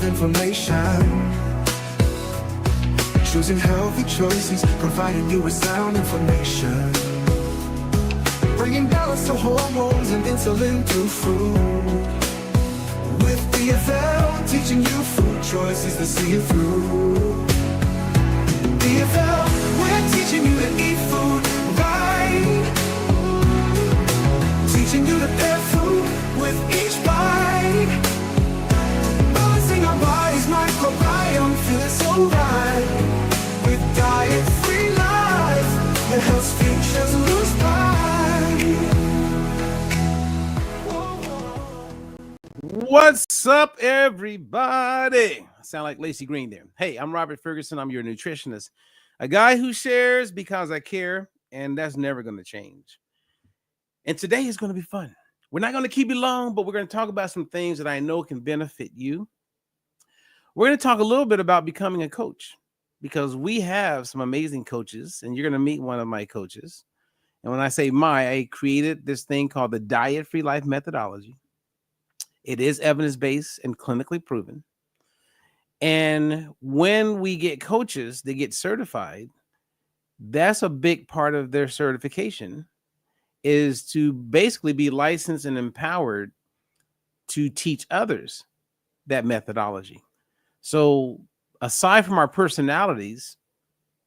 of information. Choosing healthy choices, providing you with sound information. Bringing balance to hormones and insulin through food. With DFL, teaching you food choices to see it through. DFL, we're teaching you to eat food right. Teaching you to pair food with each bite. Balancing our body's microbiome, feeling so right. With diet-free life, that helps futures lose pride. What's up, everybody? I sound like Lacey Green there. Hey, I'm Robert Ferguson. I'm your nutritionist, a guy who shares because I care, and that's never going to change. And today is going to be fun. We're not going to keep you long, but we're going to talk about some things that I know can benefit you. We're going to talk a little bit about becoming a coach, because we have some amazing coaches, and you're going to meet one of my coaches. And when I say I created this thing called the Diet-Free Life Methodology. It is evidence-based and clinically proven. And when we get coaches that get certified, that's a big part of their certification, is to basically be licensed and empowered to teach others that methodology. So aside from our personalities,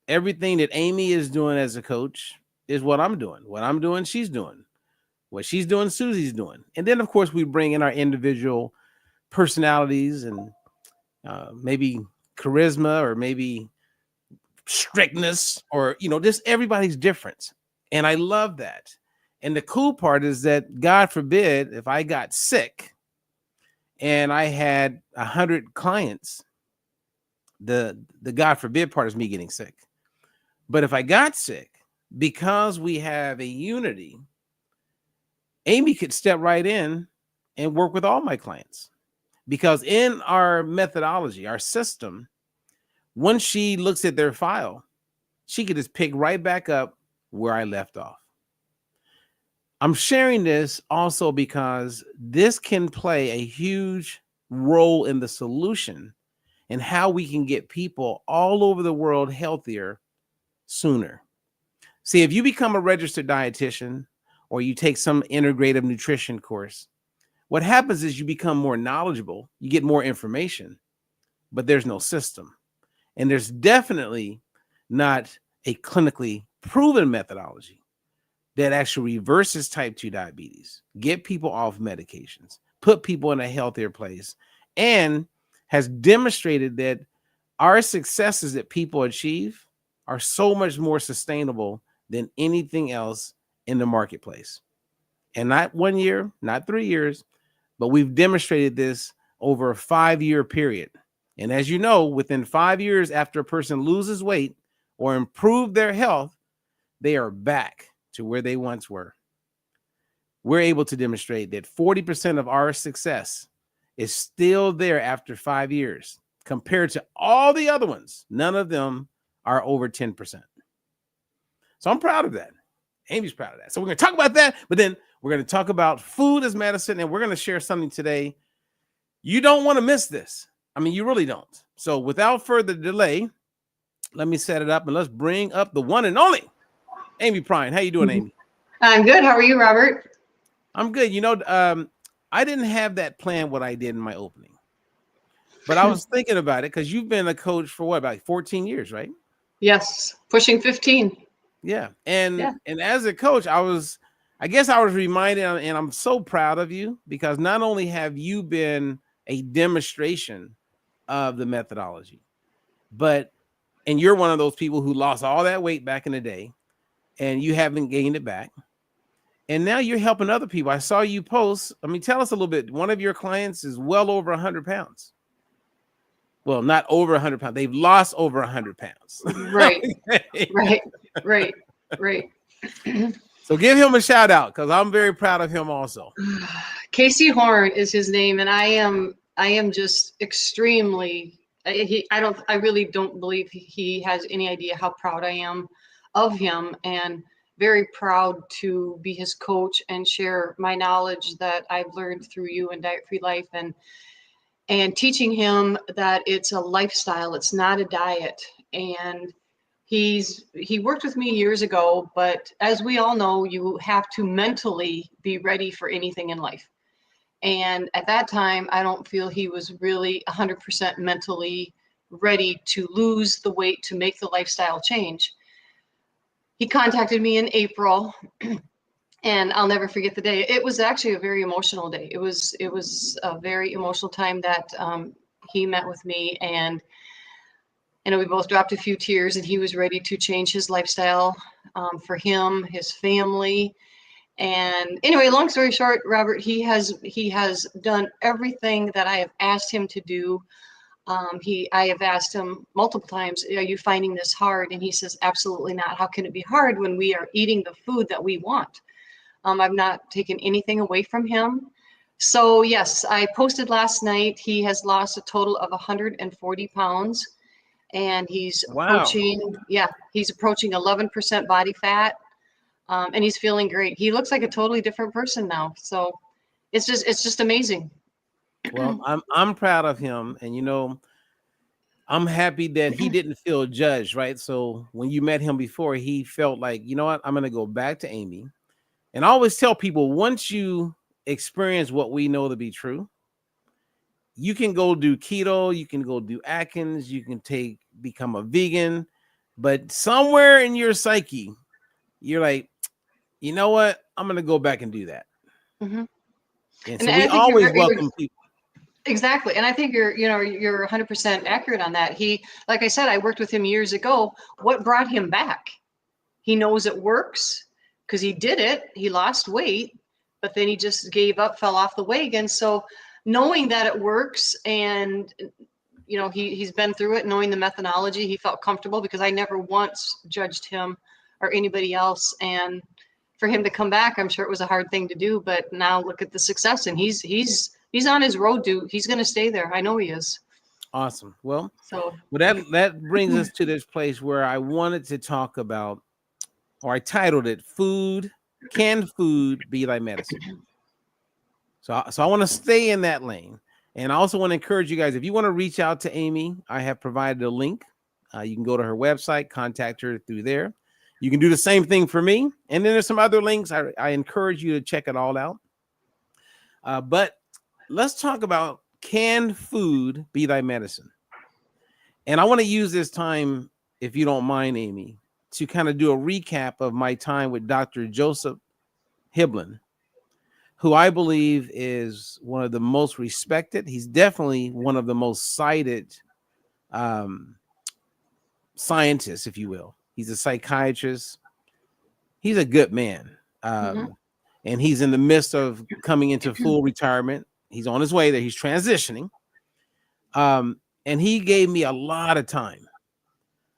everything that Amy is doing as a coach is what I'm doing. What I'm doing, she's doing. What she's doing, Susie's doing. And then, of course, we bring in our individual personalities and maybe charisma or maybe strictness or, just everybody's different. And I love that. And the cool part is that, God forbid, if I got sick and I had 100 clients, the God forbid part is me getting sick. But if I got sick, because we have a unity, Amy could step right in and work with all my clients, because in our methodology, our system, once she looks at their file, she could just pick right back up where I left off. I'm sharing this also because this can play a huge role in the solution and how we can get people all over the world healthier sooner. See, if you become a registered dietitian or you take some integrative nutrition course, what happens is you become more knowledgeable, you get more information, but there's no system. And there's definitely not a clinically proven methodology that actually reverses type 2 diabetes, get people off medications, put people in a healthier place, and has demonstrated that our successes that people achieve are so much more sustainable than anything else in the marketplace. And not 1 year, not 3 years, but we've demonstrated this over a 5-year period. And as you know, within 5 years after a person loses weight or improve their health, they are back to where they once were. We're able to demonstrate that 40% of our success is still there after 5 years compared to all the other ones. None of them are over 10%. So I'm proud of that. Amy's proud of that. So we're going to talk about that, but then we're going to talk about food as medicine, and we're going to share something today. You don't want to miss this. I mean, you really don't. So without further delay, let me set it up and let's bring up the one and only Amy Prine. How you doing, Amy? I'm good. How are you, Robert? I'm good. I didn't have that plan what I did in my opening, but I was thinking about it because you've been a coach for what, about 14 years, right? Yes, pushing 15. Yeah. And as a coach, I guess I was reminded, and I'm so proud of you, because not only have you been a demonstration of the methodology, and you're one of those people who lost all that weight back in the day and you haven't gained it back. And now you're helping other people. I saw you post. I mean, tell us a little bit. One of your clients is well over 100 pounds. Well, not over 100 pounds. They've lost over 100 pounds. Right. Right. So give him a shout out, because I'm very proud of him also. Casey Horn is his name, and I am just extremely. I really don't believe he has any idea how proud I am of him, and very proud to be his coach and share my knowledge that I've learned through you and Diet Free Life, and and teaching him that it's a lifestyle, it's not a diet. And he worked with me years ago, but as we all know, you have to mentally be ready for anything in life. And at that time, I don't feel he was really 100% mentally ready to lose the weight to make the lifestyle change. He contacted me in April, and I'll never forget the day. It was actually a very emotional day. It was a very emotional time that he met with me, and we both dropped a few tears, and he was ready to change his lifestyle for him, his family. And anyway, long story short, Robert, he has done everything that I have asked him to do. I have asked him multiple times, are you finding this hard? And he says, absolutely not. How can it be hard when we are eating the food that we want? I've not taken anything away from him. So yes, I posted last night. He has lost a total of 140 pounds, and he's Wow. he's approaching 11% body fat. And he's feeling great. He looks like a totally different person now. So it's just amazing. Well, I'm proud of him, and I'm happy that he didn't feel judged, right? So when you met him before, he felt like, you know what, I'm gonna go back to Amy. And I always tell people, once you experience what we know to be true, you can go do keto, you can go do Atkins, you can become a vegan, but somewhere in your psyche, you're like, you know what, I'm gonna go back and do that. Mhm. And And so I we think always welcome people. exactly. And I think you're 100% accurate on that. Like I said, I worked with him years ago. What brought him back? He knows it works because he did it. He lost weight, but then he just gave up, fell off the wagon. So knowing that it works, and he's been through it, knowing the methodology, he felt comfortable, because I never once judged him or anybody else. And for him to come back, I'm sure it was a hard thing to do, but now look at the success, and he's on his road to, he's going to stay there. I know he is. Awesome. Well, So that brings us to this place where I wanted to talk about, or I titled it, Can Food Be Thy Medicine? So I want to stay in that lane. And I also want to encourage you guys, if you want to reach out to Amy, I have provided a link. You can go to her website, contact her through there. You can do the same thing for me. And then there's some other links. I encourage you to check it all out. But let's talk about, can food be thy medicine? And I want to use this time, if you don't mind, Amy, to kind of do a recap of my time with Dr. Joseph Hiblin, who I believe is one of the most respected. He's definitely one of the most cited scientists, if you will. He's a psychiatrist. He's a good man. And he's in the midst of coming into full retirement. He's on his way there. He's transitioning. And he gave me a lot of time.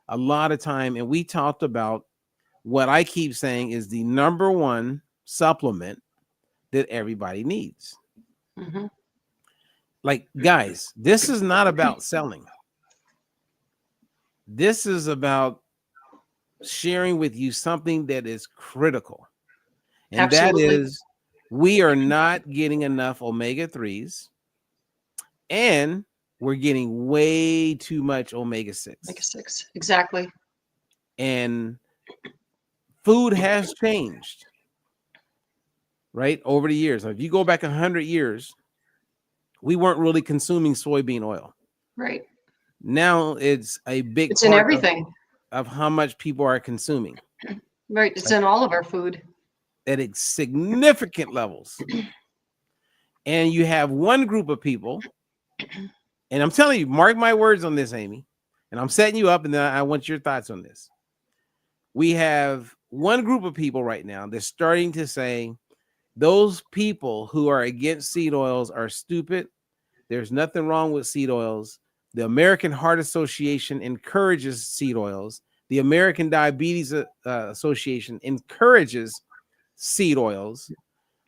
And we talked about what I keep saying is the number one supplement that everybody needs. Like, guys, this is not about selling. This is about sharing with you something that is critical. And absolutely. that is, we are not getting enough omega-3s, and we're getting way too much omega-6. Omega-6, exactly. And food has changed, right, over the years. If you go back 100 years, we weren't really consuming soybean oil. Right. Now it's a big It's in part everything. of how much people are consuming. Right. It's in all of our food. At significant levels. And you have one group of people, and I'm telling you, mark my words on this, Amy, and I'm setting you up, and then I want your thoughts on this. We have one group of people right now that's starting to say those people who are against seed oils are stupid. There's nothing wrong with seed oils. The American Heart Association encourages seed oils. The American Diabetes Association encourages seed oils.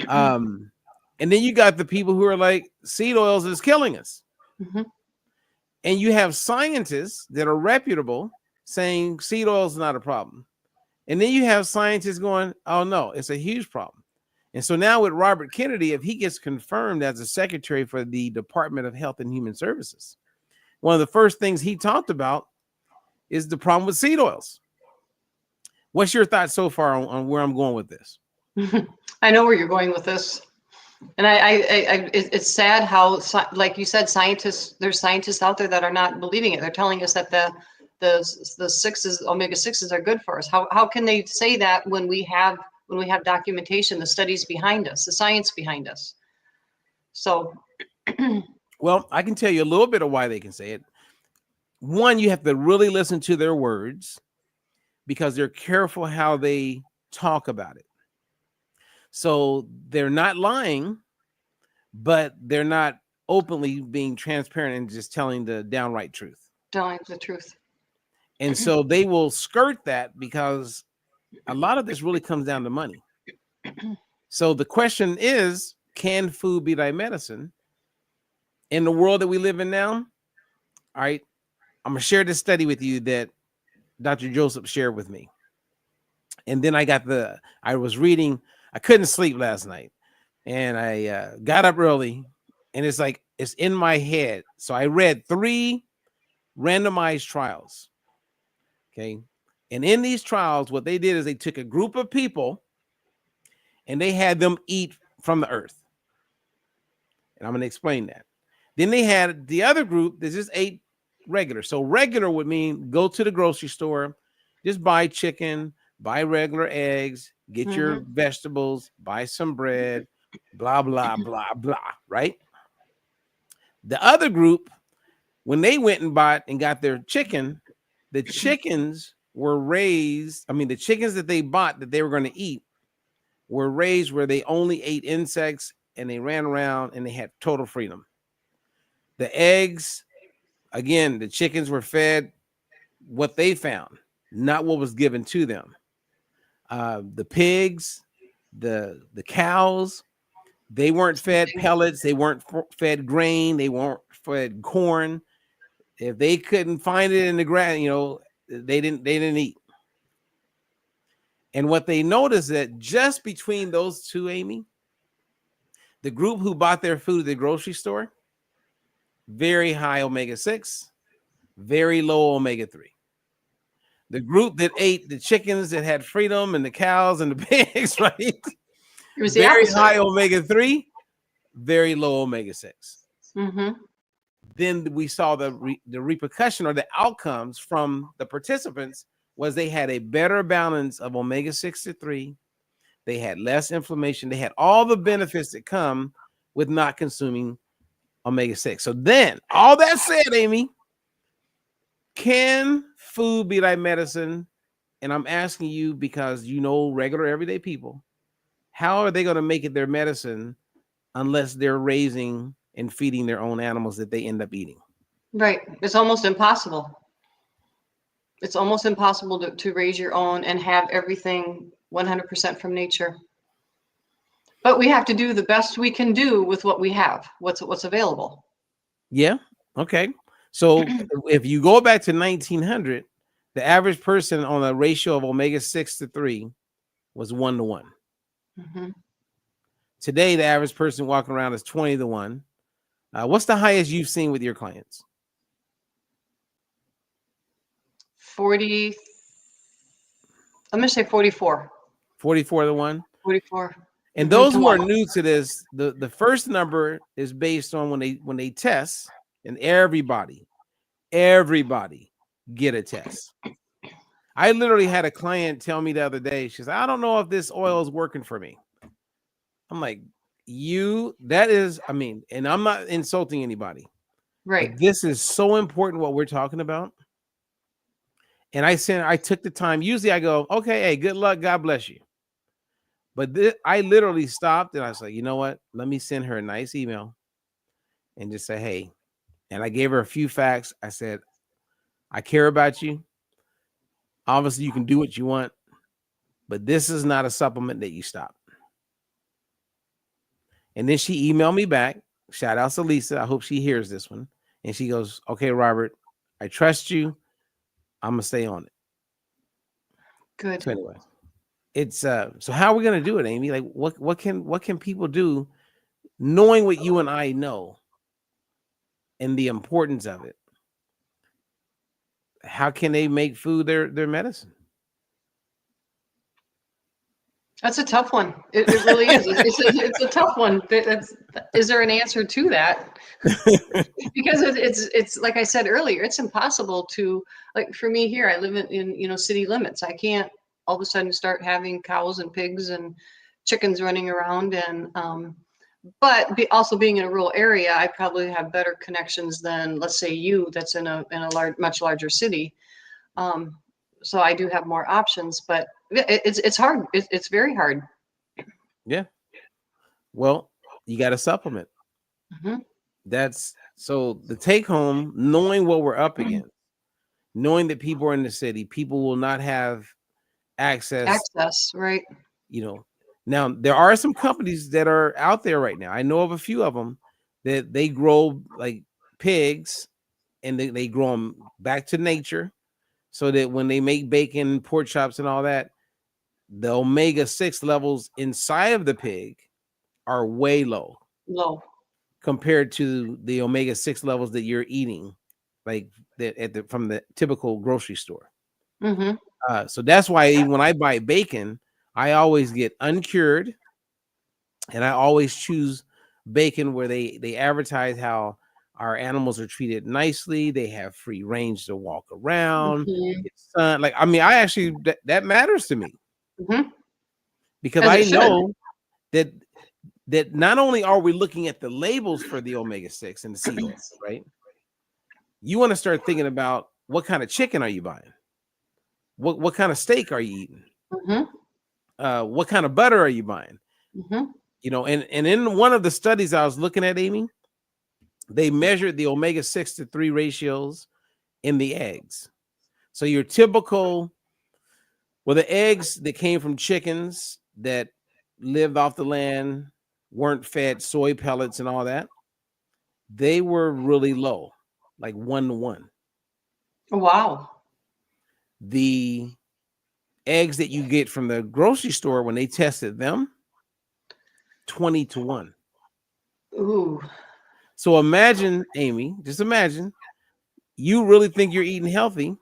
And then you got the people who are like, seed oils is killing us. And you have scientists that are reputable saying seed oil is not a problem. And then you have scientists going, oh no, it's a huge problem. And so now with Robert Kennedy, if he gets confirmed as a secretary for the Department of Health and Human Services, one of the first things he talked about is the problem with seed oils. What's your thoughts so far on where I'm going with this? I know where you're going with this. And it's sad how, like you said, there's scientists out there that are not believing it. They're telling us that the omega-6s are good for us. How can they say that when we have documentation, the studies behind us, the science behind us? So, well, I can tell you a little bit of why they can say it. One, you have to really listen to their words because they're careful how they talk about it. So they're not lying, but they're not openly being transparent and just telling the downright truth. Telling the truth. And so they will skirt that because a lot of this really comes down to money. So the question is, can food be thy medicine? In the world that we live in now, all right, I'm going to share this study with you that Dr. Joseph shared with me. And then I was reading, I couldn't sleep last night. And I got up early and it's like, it's in my head. So I read 3 randomized trials. Okay. And in these trials, what they did is they took a group of people and they had them eat from the earth. And I'm going to explain that. Then they had the other group that just ate regular. So regular would mean go to the grocery store, just buy chicken, buy regular eggs, get your vegetables, buy some bread, blah, blah, blah, blah, right? The other group, when they went and bought and got their chicken, the chickens were raised. I mean, the chickens that they bought that they were going to eat were raised where they only ate insects and they ran around and they had total freedom. The eggs, again, the chickens were fed what they found, not what was given to them. The pigs, the cows, they weren't fed pellets. They weren't fed grain. They weren't fed corn. If they couldn't find it in the ground, they didn't eat. And what they noticed that just between those two, Amy, the group who bought their food at the grocery store, very high omega-6, very low omega-3. The group that ate the chickens that had freedom and the cows and the pigs, right? It was very high omega-3, very low omega-6. Then we saw the repercussion or the outcomes from the participants was they had a better balance of omega-6 to 3. They had less inflammation. They had all the benefits that come with not consuming omega-6. So then, all that said, Amy, can food be thy medicine? And I'm asking you because regular everyday people, how are they going to make it their medicine unless they're raising and feeding their own animals that they end up eating? Right. It's almost impossible. It's almost impossible to raise your own and have everything 100% from nature. But we have to do the best we can do with what we have, what's available. Yeah. Okay. So if you go back to 1900, the average person on a ratio of omega-6 to 3 was 1 to 1. Today, the average person walking around is 20 to 1. What's the highest you've seen with your clients? 40. I'm going to say 44. 44 to 1? 44. And those who are new to this, the first number is based on when they test, and everybody get a test. I literally had a client tell me the other day, she said, I don't know if this oil is working for me. I'm like, and I'm not insulting anybody. Right. But this is so important what we're talking about. And I took the time. Usually I go, okay, hey, good luck. God bless you. But I literally stopped and I was like, you know what? Let me send her a nice email and just say, hey. And I gave her a few facts. I said, I care about you. Obviously, you can do what you want, but this is not a supplement that you stop. And then she emailed me back. Shout out to Lisa. I hope she hears this one. And she goes, okay, Robert, I trust you. I'm going to stay on it. Good. So anyway. it's so how are we gonna do it, Amy? Like what can people do knowing what you and I know and the importance of it? How can they make food their medicine? That's a tough one. It really is. It's a tough one. Is there an answer to that? Because it's like I said earlier, it's impossible to, like for me here, I live in city limits. I can't all of a sudden start having cows and pigs and chickens running around, and but also being in a rural area, I probably have better connections than, let's say, you that's in a much larger city. So I do have more options, but it's hard. It's very hard. Yeah. Well, you got to supplement. Mhm. That's so the take home, knowing what we're up against, knowing that people are in the city, people will not have access, Right? Now there are some companies that are out there right now. I know of a few of them that they grow like pigs and they grow them back to nature so that when they make bacon, pork chops, and all that, the omega-6 levels inside of the pig are way low Low. compared to the omega-6 levels that you're eating, like that from the typical grocery store. Mm-hmm. So that's why even when I buy bacon, I always get uncured, and I always choose bacon where they advertise how our animals are treated nicely. They have free range to walk around. Mm-hmm. It's sun. Like I mean, I actually that matters to me Mm-hmm. because As I it should. know that not only are we looking at the labels for the omega-6 and the seed oil, right? You want to start thinking about what kind of chicken are you buying? What kind of steak are you eating? Mm-hmm. What kind of butter are you buying? Mm-hmm. And in one of the studies I was looking at, Amy, they measured the omega-6 to 3 ratios in the eggs. So your typical, well, the eggs that came from chickens that lived off the land, weren't fed soy pellets and all that, they were really low, like 1-to-1. Wow. The eggs that you get from the grocery store, when they tested them, 20-to-1. Ooh. So imagine, Amy, just imagine, you really think you're eating healthy,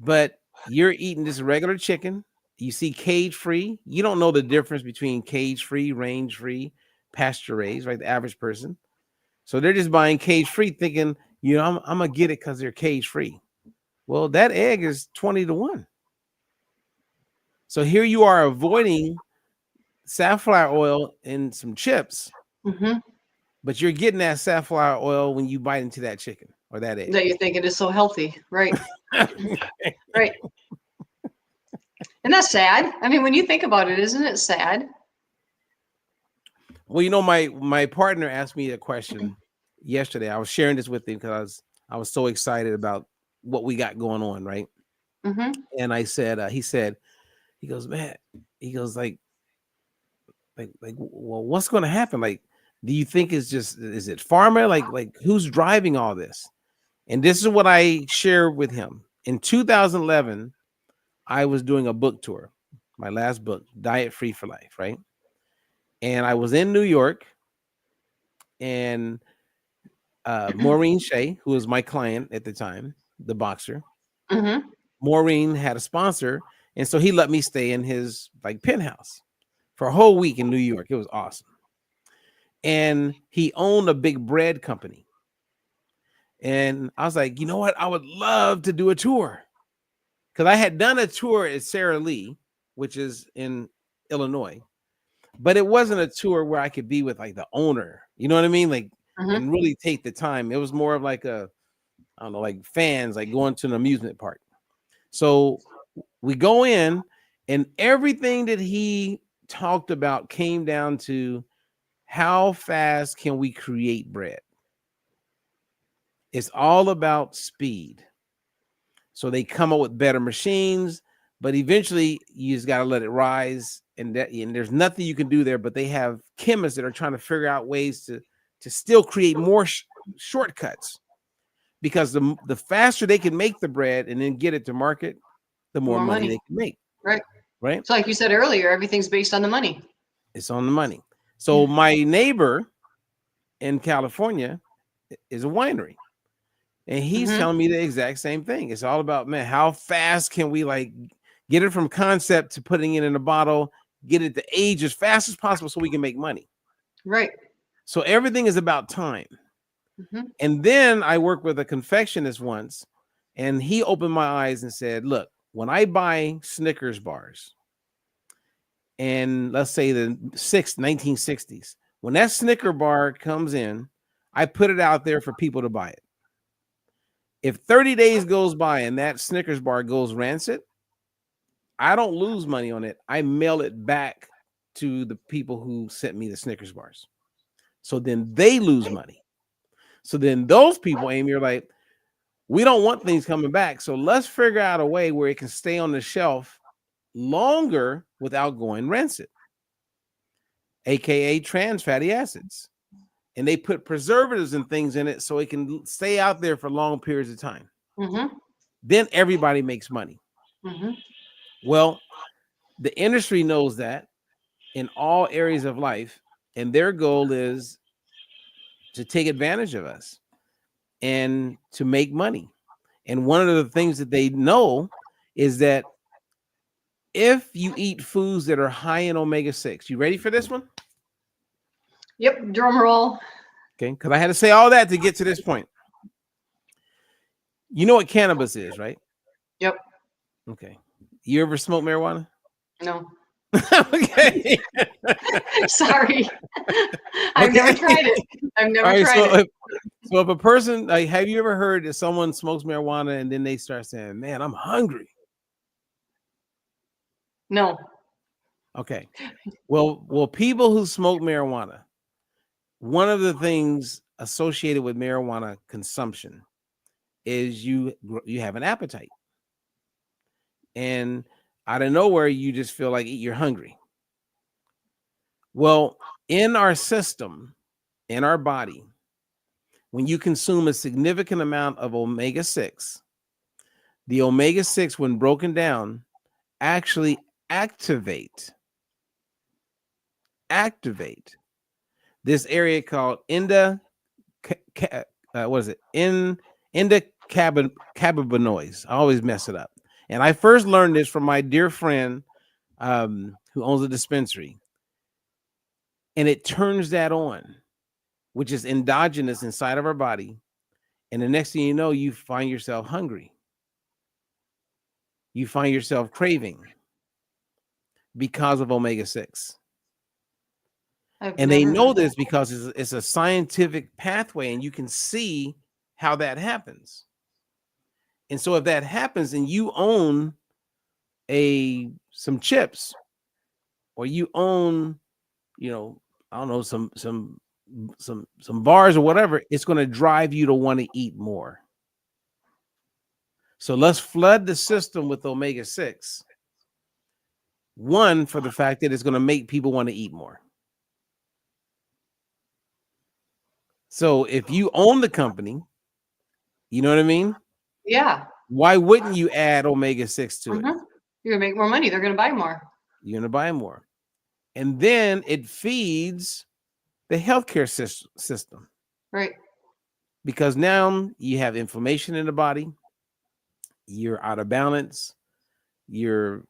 but you're eating this regular chicken. You see cage free. You don't know the difference between cage free, range free, pasture raised, right? The average person. So they're just buying cage free, thinking, I'm gonna get it because they're cage free. Well, that egg is 20-to-1. So here you are avoiding safflower oil and some chips, Mm-hmm. but you're getting that safflower oil when you bite into that chicken or that egg. That you think it is so healthy, right? Right. And that's sad. I mean, when you think about it, isn't it sad? Well, my partner asked me a question yesterday. I was sharing this with him because I was so excited about what we got going on, right? Mm-hmm. And I said, he goes, man, he goes like, well, what's going to happen? Like, do you think is it farmer? Like who's driving all this? And this is what I shared with him. In 2011, I was doing a book tour, my last book, Diet Free for Life, right? And I was in New York, and Maureen Shea, who was my client at the time, the boxer, Mm-hmm. Maureen had a sponsor, and so he let me stay in his like penthouse for a whole week in New York. It was awesome. And he owned a big bread company. And I was like, you know what? I would love to do a tour. Because I had done a tour at Sara Lee, which is in Illinois, but it wasn't a tour where I could be with like the owner, you know what I mean? Like, Mm-hmm. and really take the time. It was more of like I don't know, like fans, like going to an amusement park. So we go in, and everything that he talked about came down to how fast can we create bread? It's all about speed. So they come up with better machines, but eventually you just got to let it rise. And there's nothing you can do there, but they have chemists that are trying to figure out ways to still create more shortcuts, because the faster they can make the bread and then get it to market, the more More money money. they can make. Right. right? So like you said earlier, everything's based on the money. It's on the money. So my neighbor in California is a winery, and he's Mhm. telling me the exact same thing. It's all about, man, how fast can we like get it from concept to putting it in a bottle, get it to age as fast as possible so we can make money. Right. So everything is about time. Mhm. And then I worked with a confectionist once, and he opened my eyes and said, look, when I buy Snickers bars, and let's say the 1960s, when that Snicker bar comes in, I put it out there for people to buy it. If 30 days goes by and that Snickers bar goes rancid, I don't lose money on it. I mail it back to the people who sent me the Snickers bars. So then they lose money. So then those people, Amy, are like, we don't want things coming back. So let's figure out a way where it can stay on the shelf longer without going rancid, aka trans fatty acids. And they put preservatives and things in it so it can stay out there for long periods of time. Mhm. Then everybody makes money. Mhm. Well, the industry knows that in all areas of life, and their goal is to take advantage of us and to make money. And one of the things that they know is that if you eat foods that are high in omega-6, you ready for this one? Yep. Drum roll. Okay, because I had to say all that to get to this point. You know what cannabis is, right? Yep. Okay. You ever smoke marijuana? No. Okay. Sorry. I've never tried it. I've never All right, tried it. so if a person, like, have you ever heard that someone smokes marijuana and then they start saying, man, I'm hungry? No. Okay. Well, people who smoke marijuana, one of the things associated with marijuana consumption is you have an appetite. And out of nowhere, you just feel like you're hungry. Well, in our system, in our body, when you consume a significant amount of omega-6, the omega-6, when broken down, actually activate this area called endocannabinoids. I always mess it up. And I first learned this from my dear friend who owns a dispensary. And it turns that on, which is endogenous inside of our body. And the next thing you know, you find yourself hungry. You find yourself craving because of omega-6. And they know this because it's a scientific pathway, and you can see how that happens. And so if that happens and you own some chips, or you own, I don't know, some bars or whatever, it's going to drive you to want to eat more. So let's flood the system with omega-6. One, for the fact that it's going to make people want to eat more. So if you own the company, you know what I mean? Yeah. Why wouldn't you add omega-6 to it? You're gonna make more money. They're gonna buy more. You're going to buy more. And then it feeds the healthcare system. Right. Because now you have inflammation in the body. You're out of balance. You're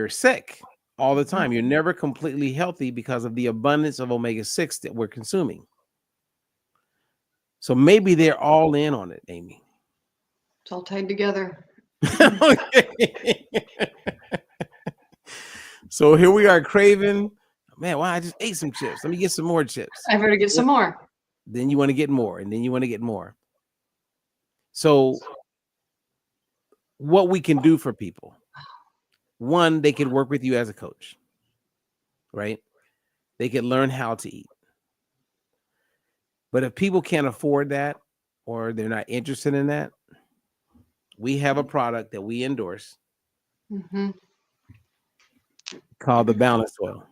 sick all the time. You're never completely healthy because of the abundance of omega-6 that we're consuming. So maybe they're all in on it, Amy. It's all tied together. Okay. So here we are craving. Man, wow, I just ate some chips. Let me get some more chips. I better get some more. Then you want to get more, and then you want to get more. So what we can do for people, one, they could work with you as a coach, right? They could learn how to eat. But if people can't afford that, or they're not interested in that, we have a product that we endorse called the Balance Oil.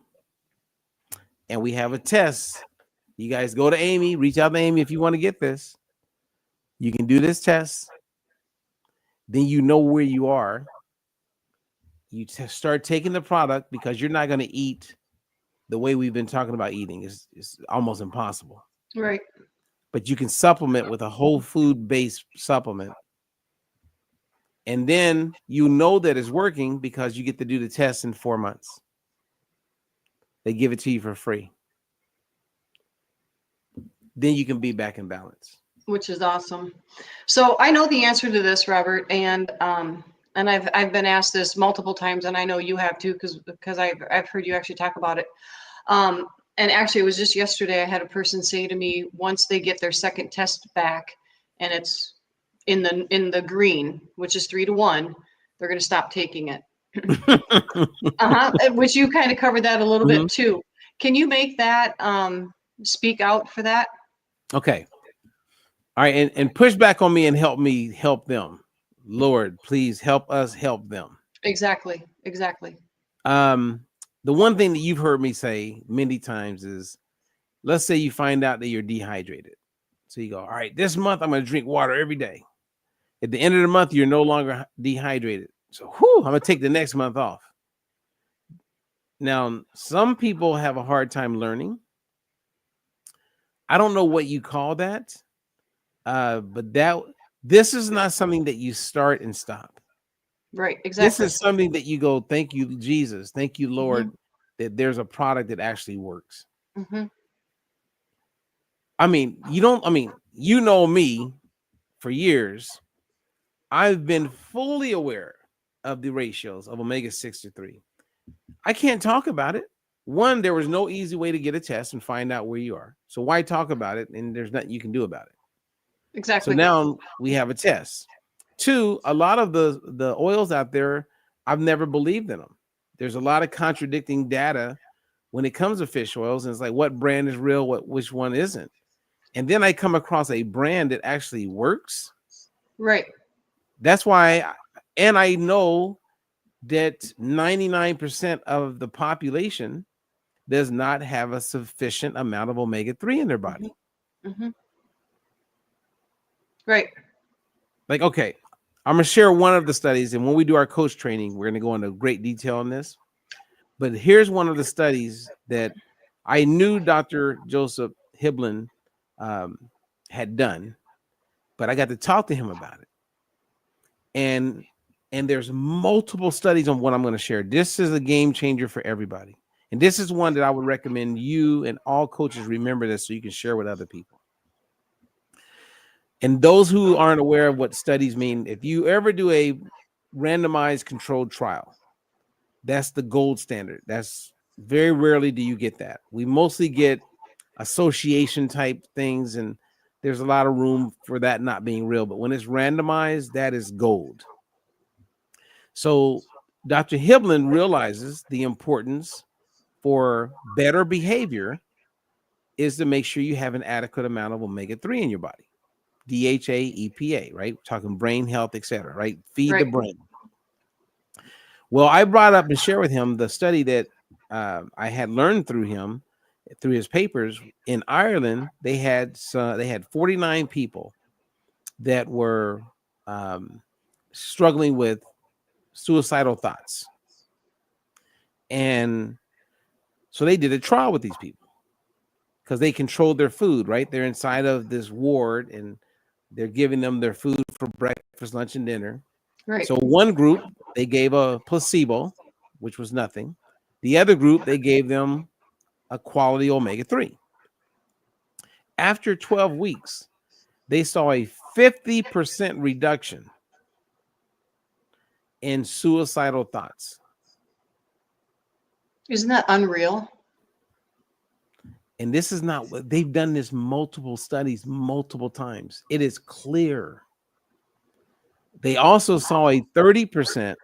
And we have a test. You guys go to Amy, reach out to Amy if you want to get this. You can do this test. Then you know where you are. you start taking the product, because you're not going to eat the way we've been talking about eating. It's almost impossible. Right. But you can supplement with a whole food based supplement. And then you know that it's working because you get to do the test in 4 months. They give it to you for free. Then you can be back in balance. Which is awesome. So I know the answer to this, Robert, and I've been asked this multiple times, and I know you have too, because I've heard you actually talk about it. And actually, it was just yesterday I had a person say to me, once they get their second test back, and it's in the green, which is 3-1, they're going to stop taking it. Which you kind of covered that a little bit too. Can you make that speak out for that? Okay. All right, and push back on me and help me help them. Lord, please help us help them. Exactly. The one thing that you've heard me say many times is, let's say you find out that you're dehydrated. So you go, all right, this month I'm going to drink water every day. At the end of the month, you're no longer dehydrated. So I'm going to take the next month off. Now, some people have a hard time learning. I don't know what you call that. But this is not something that you start and stop. Right, exactly. This is something that you go, thank you, Jesus. Thank you, Lord, that there's a product that actually works. I mean, you know me for years. I've been fully aware of the ratios of omega-6 to 3. I can't talk about it. One, there was no easy way to get a test and find out where you are. So why talk about it? And there's nothing you can do about it. Exactly. So now we have a test. Two, a lot of the oils out there, I've never believed in them. There's a lot of contradicting data when it comes to fish oils. And it's like, what brand is real? Which one isn't? And then I come across a brand that actually works. Right. That's why, and I know that 99% of the population does not have a sufficient amount of omega-3 in their body. Right. Like, okay, I'm going to share one of the studies. And when we do our coach training, we're going to go into great detail on this. But here's one of the studies that I knew Dr. Joseph Hiblin had done, but I got to talk to him about it. And there's multiple studies on what I'm going to share. This is a game changer for everybody. And this is one that I would recommend you and all coaches remember this so you can share with other people. And those who aren't aware of what studies mean, if you ever do a randomized controlled trial, that's the gold standard. That's very rarely do you get that. We mostly get association type things, and there's a lot of room for that not being real. But when it's randomized, that is gold. So Dr. Hiblin realizes the importance for better behavior is to make sure you have an adequate amount of omega-3 in your body. DHA, EPA, right? We're talking brain health, etc., right? Feed the brain. Well, I brought up and shared with him the study that I had learned through him, through his papers. In Ireland, they had 49 people that were struggling with suicidal thoughts. And so they did a trial with these people because they controlled their food, right? They're inside of this ward and they're giving them their food for breakfast, lunch, and dinner. Right. So one group, they gave a placebo, which was nothing. The other group, they gave them a quality omega-3. After 12 weeks, they saw a 50% reduction in suicidal thoughts. Isn't that unreal? And this is not what they've done, this multiple studies, multiple times. It is clear. They also saw a 30%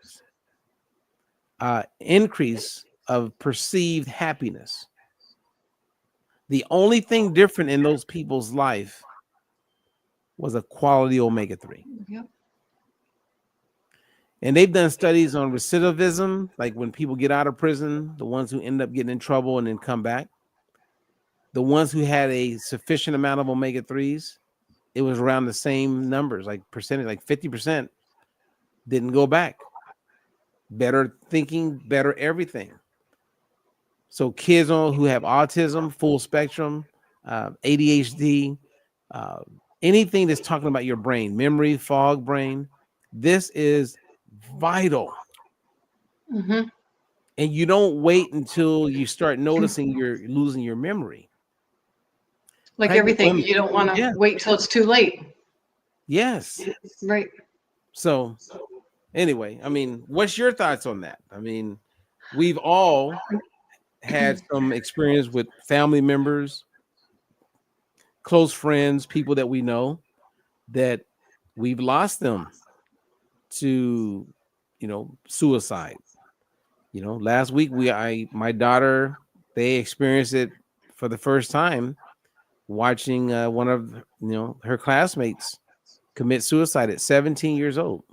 increase of perceived happiness. The only thing different in those people's life was a quality omega-3. Yep. And they've done studies on recidivism, like when people get out of prison, the ones who end up getting in trouble and then come back. The ones who had a sufficient amount of omega-3s, it was around the same numbers, like percentage, like 50% didn't go back. better thinking, better everything. So kids who have autism, full spectrum, ADHD, uh, anything that's talking about your brain, memory, fog brain, this is vital. Hmm. And you don't wait until you start noticing you're losing your memory. Like Pregnant everything, women, you don't want to yeah, wait till it's too late. yes. Right. So anyway, I mean, what's your thoughts on that? I mean, we've all had some experience with family members, close friends, people that we know that we've lost them to, suicide. Last week my daughter, they experienced it for the first time watching one of her classmates commit suicide at 17 years old.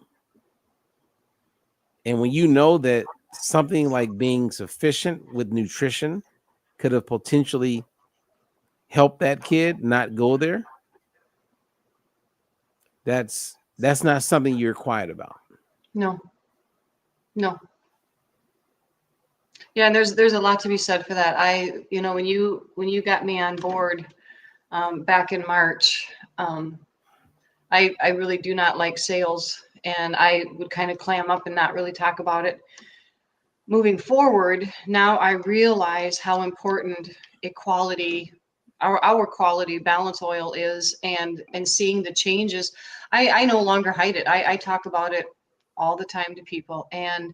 And when you know that something like being sufficient with nutrition could have potentially helped that kid not go there, that's not something you're quiet about. No, no. Yeah, and there's a lot to be said for that. When you got me on board back in March, I really do not like sales, and I would kind of clam up and not really talk about it. Moving forward, now I realize how important equality, our quality balance oil is, and seeing the changes. I no longer hide it. I talk about it all the time to people, and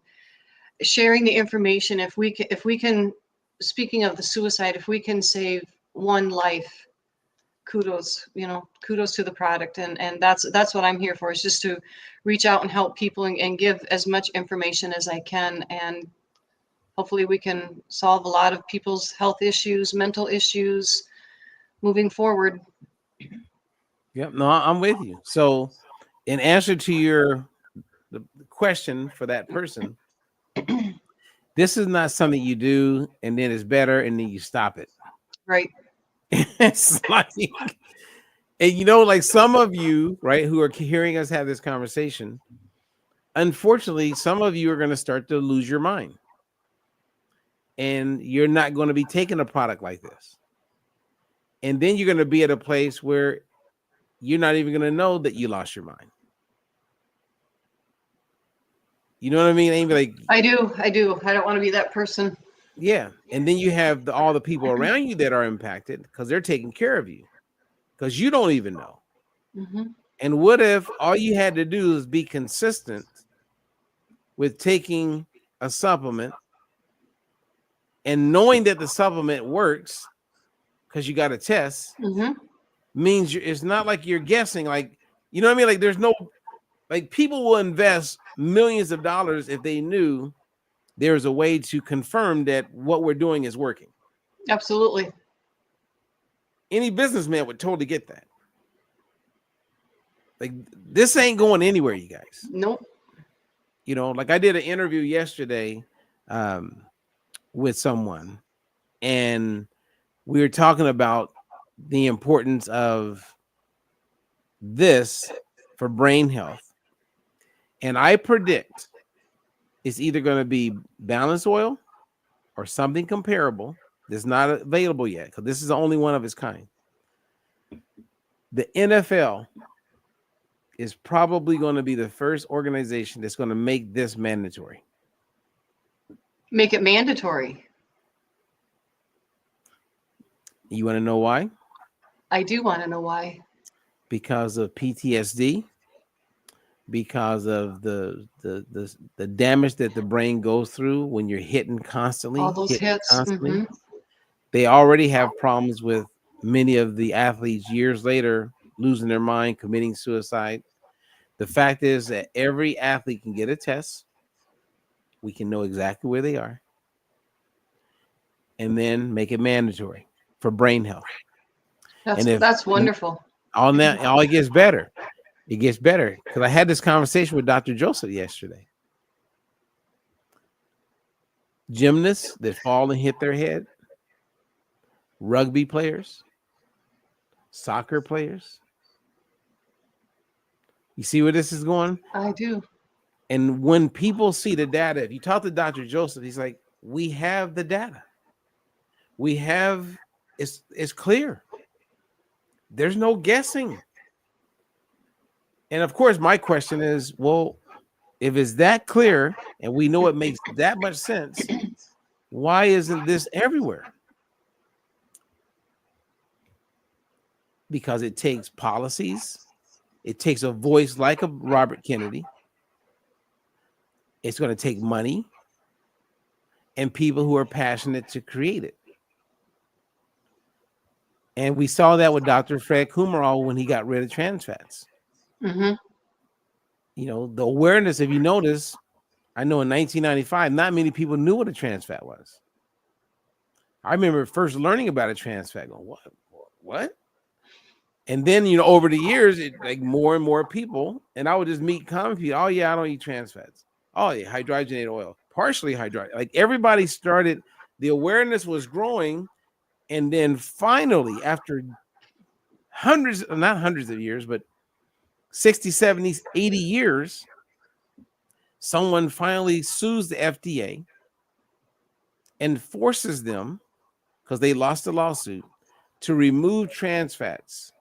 sharing the information. If we can, speaking of the suicide, if we can save one life, kudos to the product. And that's what I'm here for, is just to reach out and help people, and give as much information as I can. And hopefully we can solve a lot of people's health issues, mental issues moving forward. Yep, no, I'm with you. So in answer to the question for that person, this is not something you do and then it's better and then you stop it. Right. It's like, and like some of you, right, who are hearing us have this conversation, unfortunately, some of you are going to start to lose your mind. And you're not going to be taking a product like this. And then you're going to be at a place where you're not even going to know that you lost your mind. You know what I mean? Amy? Like, I do. I don't want to be that person. yeah. And then you have all the people around you that are impacted because they're taking care of you because you don't even know. Hmm. And what if all you had to do is be consistent with taking a supplement and knowing that the supplement works because you got a test, Hmm. means it's not like you're guessing. Like, you know what I mean? Like, there's no, like, people will invest millions of dollars if they knew there's a way to confirm that what we're doing is working. Absolutely. Any businessman would totally get that. Like, this ain't going anywhere, you guys. Nope. Like I did an interview yesterday with someone, and we were talking about the importance of this for brain health. And I predict it's either going to be balance oil or something comparable that's not available yet, because this is the only one of its kind. The NFL is probably going to be the first organization that's going to make this mandatory. Make it mandatory. You want to know why? I do want to know why. Because of PTSD, because of the damage that the brain goes through when you're hitting constantly. All those hits. Hmm. They already have problems with many of the athletes years later losing their mind, committing suicide. The fact is that every athlete can get a test. We can know exactly where they are, and then make it mandatory for brain health. That's wonderful. All it gets better. It gets better because I had this conversation with Dr. Joseph yesterday. Gymnasts that fall and hit their head, rugby players, soccer players. You see where this is going? I do. And when people see the data, if you talk to Dr. Joseph, he's like, we have the data. We have, it's clear. There's no guessing. And of course, my question is, well, if it's that clear and we know it makes that much sense, why isn't this everywhere? Because it takes policies. It takes a voice like a Robert Kennedy. It's going to take money and people who are passionate to create it. And we saw that with Dr. Fred Kumarall when he got rid of trans fats. Mm-hmm. You know, the awareness, if you notice, I know in 1995, not many people knew what a trans fat was. I remember first learning about a trans fat, going, what? And then, you know, over the years, it like more and more people, and I would just meet common people. Oh yeah, I don't eat trans fats. Oh yeah, hydrogenated oil, partially hydrogenated. Like everybody started, the awareness was growing, and then finally, after not hundreds of years, but 60, 70, 80 years, someone finally sues the FDA and forces them, because they lost the lawsuit, to remove trans fats.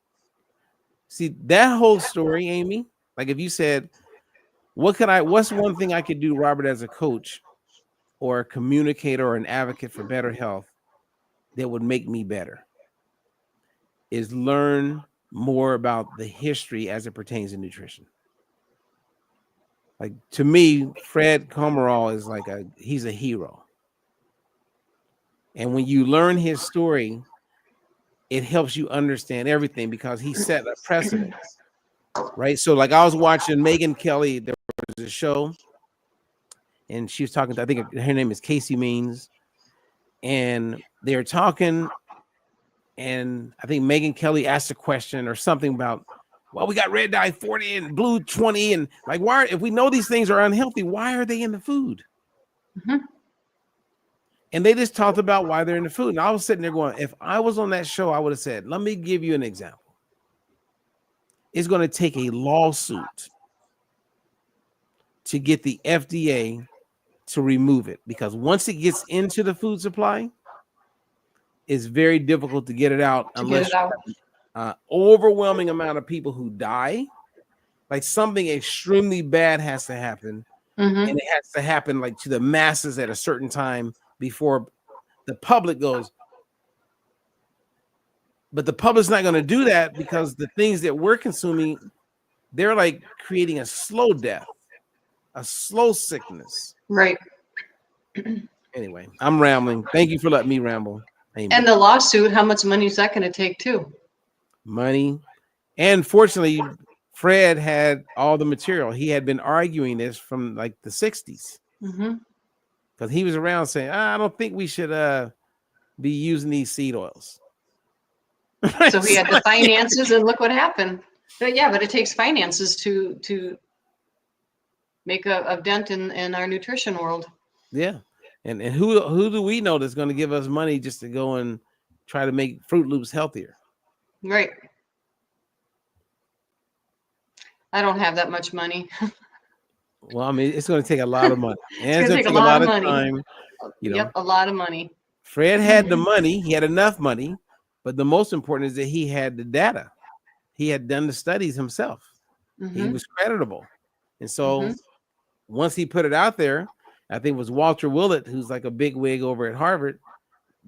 See, that whole story, Amy, like if you said, what's one thing I could do, Robert, as a coach or a communicator or an advocate for better health that would make me better, is learn more about the history as it pertains to nutrition. Like to me, Fred Kumarall is like he's a hero. And when you learn his story, it helps you understand everything because he set a precedent, right? So like I was watching Megyn Kelly, there was a show, and she was talking to, I think her name is Casey Means, and they were talking, and I think Megyn Kelly asked a question or something about, well, we got red dye 40 and blue 20, and like, why, if we know these things are unhealthy, why are they in the food? Mm-hmm. And they just talked about why they're in the food. And I was sitting there going, if I was on that show, I would have said, let me give you an example. It's going to take a lawsuit to get the FDA to remove it, because once it gets into the food supply, it's very difficult to get it out unless overwhelming amount of people who die. Like something extremely bad has to happen, and it has to happen like to the masses at a certain time before the public goes. But the public's not going to do that because the things that we're consuming, they're like creating a slow death, a slow sickness. Right. Anyway, I'm rambling. Thank you for letting me ramble. Amen. And the lawsuit, how much money is that going to take too? Money. And fortunately, Fred had all the material. He had been arguing this from like the 60s. Because he was around saying, I don't think we should be using these seed oils. So he had the finances, and look what happened. But yeah, but it takes finances to make a dent in our nutrition world. Yeah. And who do we know that's going to give us money just to go and try to make Fruit Loops healthier? Right. I don't have that much money. Well, I mean, it's going to take a lot of money. And It's going to take a lot of money. Time. You know, yep, a lot of money. Fred had the money. He had enough money. But the most important is that he had the data. He had done the studies himself. He was creditable. And so once he put it out there, I think it was Walter Willett, who's like a big wig over at Harvard,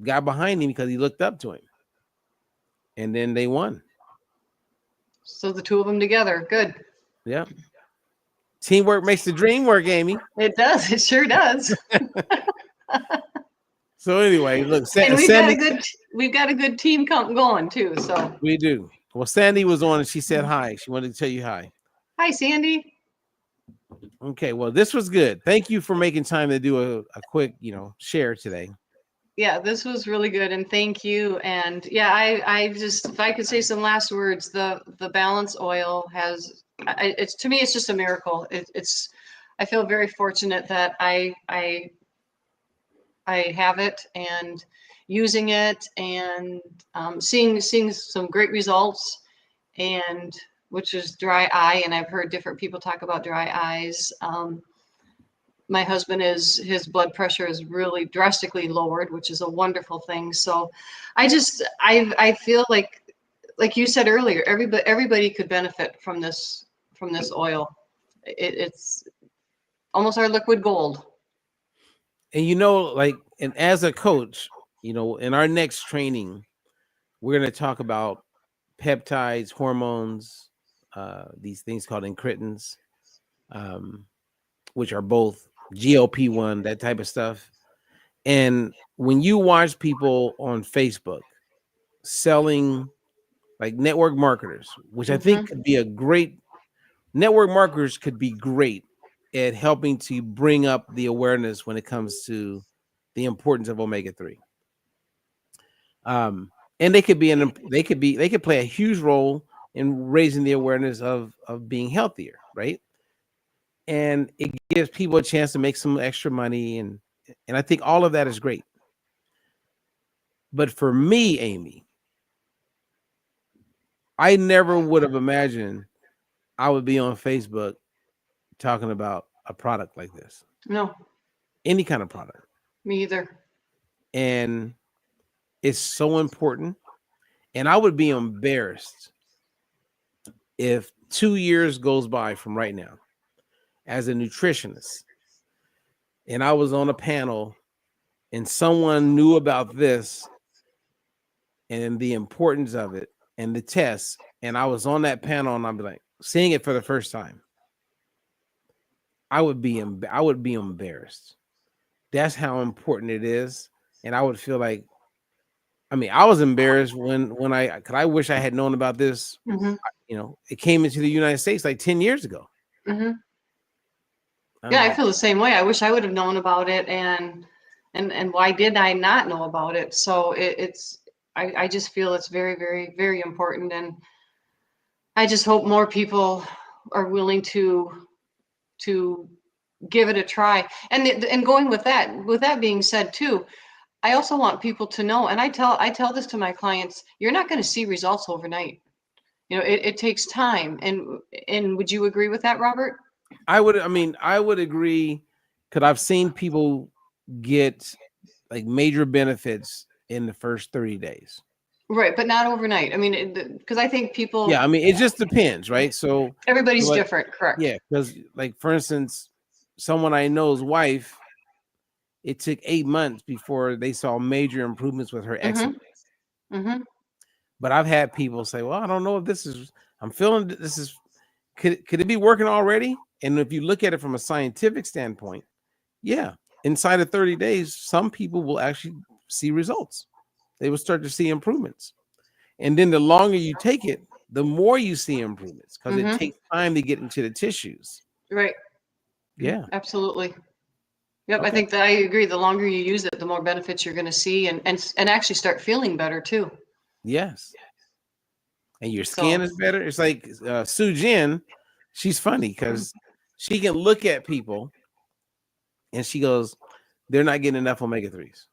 got behind him because he looked up to him. And then they won. So the two of them together. Good. Yeah. Teamwork makes the dream work, Amy. It does. It sure does. So anyway, look, and we've got a good team going too. So we do. Well, Sandy was on and she said hi. She wanted to tell you hi. Hi, Sandy. Okay, well, this was good. Thank you for making time to do a quick, share today. Yeah, this was really good, and thank you. And yeah, I just, if I could say some last words, the Balance oil has, it's, to me, it's just a miracle. It's I feel very fortunate that I have it and using it and seeing some great results, and which is dry eye, and I've heard different people talk about dry eyes. My husband his blood pressure is really drastically lowered, which is a wonderful thing. So I feel like you said earlier, everybody could benefit from this oil. It's almost our liquid gold. And you know, like, and as a coach, you know, in our next training, we're going to talk about peptides, hormones, these things called incretins, which are both GLP-1, that type of stuff. And when you watch people on Facebook selling, like, network marketers, which I think could be a great network marketers could be great at helping to bring up the awareness when it comes to the importance of omega-3. And they could play a huge role in raising the awareness of being healthier, right? And it gives people a chance to make some extra money, and I think all of that is great. But for me, Amy, I never would have imagined I would be on Facebook talking about a product like this. No, Any kind of product. me either. And it's so important. And I would be embarrassed if 2 years goes by from right now as a nutritionist and I was on a panel and someone knew about this and the importance of it and the tests, and I was on that panel and I'm like seeing it for the first time. I would be embarrassed. That's how important it is. And I would feel like, I mean, I was embarrassed when I wish I had known about this. Mm-hmm. You know, it came into the United States like 10 years ago. Mm-hmm. Yeah, I feel the same way. I wish I would have known about it, and why did I not know about it? So I just feel it's very, very, very important, and I just hope more people are willing to give it a try. And going with that being said too, I also want people to know, and I tell this to my clients, you're not going to see results overnight. You know, it takes time. And would you agree with that, Robert? I would agree, because I've seen people get like major benefits in the first 30 days. Right, but not overnight. I mean, because I think people. Yeah, I mean, it just depends, right? So everybody's different, correct? Yeah, because, like, for instance, someone I know's wife, it took 8 months before they saw major improvements with her eczema. Mm-hmm. But I've had people say, well, I don't know if this is, I'm feeling this is, could it be working already? And if you look at it from a scientific standpoint, yeah, inside of 30 days, some people will actually see results. They will start to see improvements. And then the longer you take it, the more you see improvements, because it takes time to get into the tissues. Right. Yeah. Absolutely. Yep. Okay. I think that I agree. The longer you use it, the more benefits you're going to see, and actually start feeling better too. Yes. And your skin is better. It's like Sue Jin, she's funny because she can look at people and she goes, they're not getting enough omega-3s.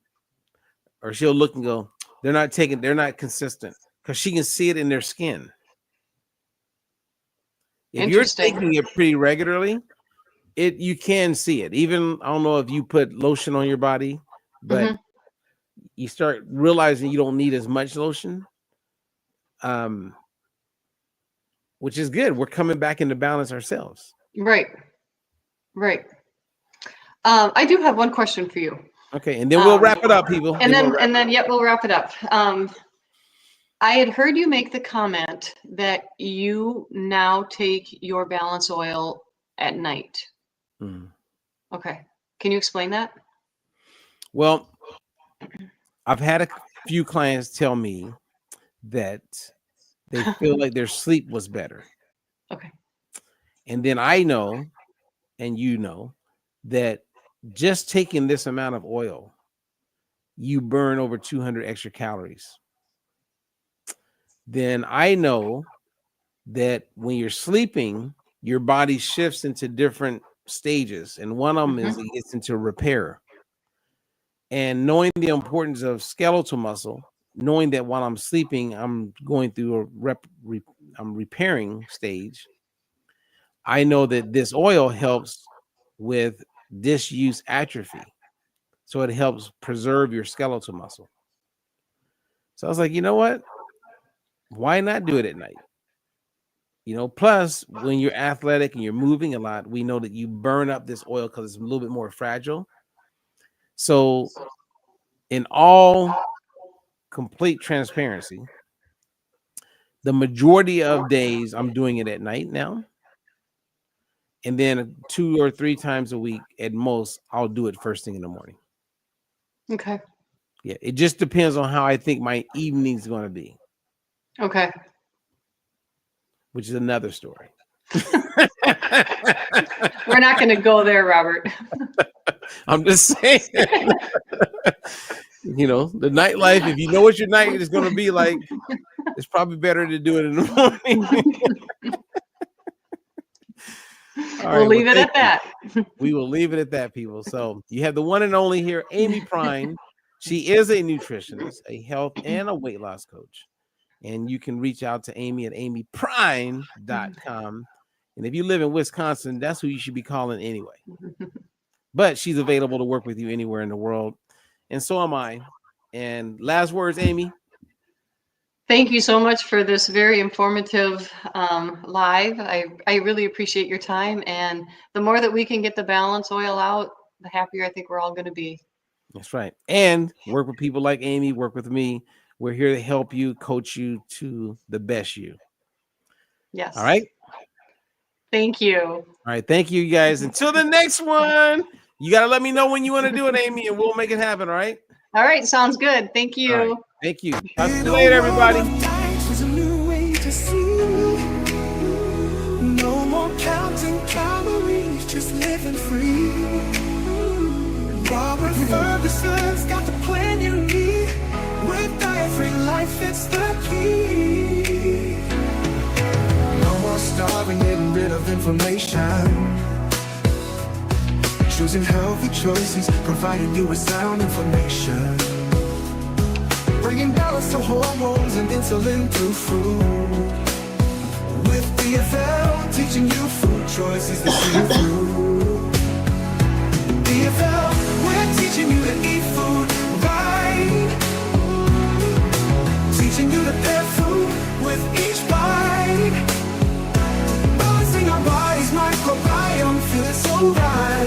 Or she'll look and go, they're not consistent, because she can see it in their skin. If you're taking it pretty regularly, you can see it. Even, I don't know if you put lotion on your body, but you start realizing you don't need as much lotion. Which is good. We're coming back into balance ourselves. Right. I do have one question for you. Okay, and then we'll wrap it up, people. And then we'll wrap it up. I had heard you make the comment that you now take your balance oil at night. Okay. Can you explain that? Well, I've had a few clients tell me that they feel like their sleep was better. Okay. And then I know, and you know, that just taking this amount of oil, you burn over 200 extra calories. Then I know that when you're sleeping, your body shifts into different stages. And one of them is it gets into repair. And knowing the importance of skeletal muscle, knowing that while I'm sleeping, I'm going through a repairing stage, I know that this oil helps with disuse atrophy. So it helps preserve your skeletal muscle. So I was like, you know what? Why not do it at night? Plus when you're athletic and you're moving a lot, we know that you burn up this oil because it's a little bit more fragile. So in all complete transparency, the majority of days I'm doing it at night now. And then 2 or 3 times a week at most, I'll do it first thing in the morning. Okay. Yeah, it just depends on how I think my evening's going to be. Okay. Which is another story. We're not going to go there, Robert. I'm just saying. The nightlife, if you know what your night is going to be like, it's probably better to do it in the morning. We'll leave it at that. We will leave it at that, people. So you have the one and only here, Amy Prine. She is a nutritionist, a health and a weight loss coach. And you can reach out to Amy at amyprine.com. And if you live in Wisconsin, that's who you should be calling anyway. But she's available to work with you anywhere in the world. And so am I. And last words, Amy. Thank you so much for this very informative live. I really appreciate your time. And the more that we can get the balance oil out, the happier I think we're all going to be. That's right. And work with people like Amy, work with me. We're here to help you, coach you to the best you. Yes. All right. Thank you. All right. Thank you, guys. Until the next one, you got to let me know when you want to do it, Amy, and we'll make it happen. All right. All right. Sounds good. Thank you. Right. Thank you. I'll see you later, everybody. There's a new way to see. No more counting calories, just living free. Robert Ferguson's got the plan you need. With diet-free life, it's the key. No more starving, getting rid of inflammation. Choosing healthy choices, providing you with sound information. Bringing balance to hormones and insulin through food. With DFL, teaching you food choices that see you through. DFL, we're teaching you to eat food right. Teaching you to pair food with each bite. Balancing our body's microbiome, feeling so right.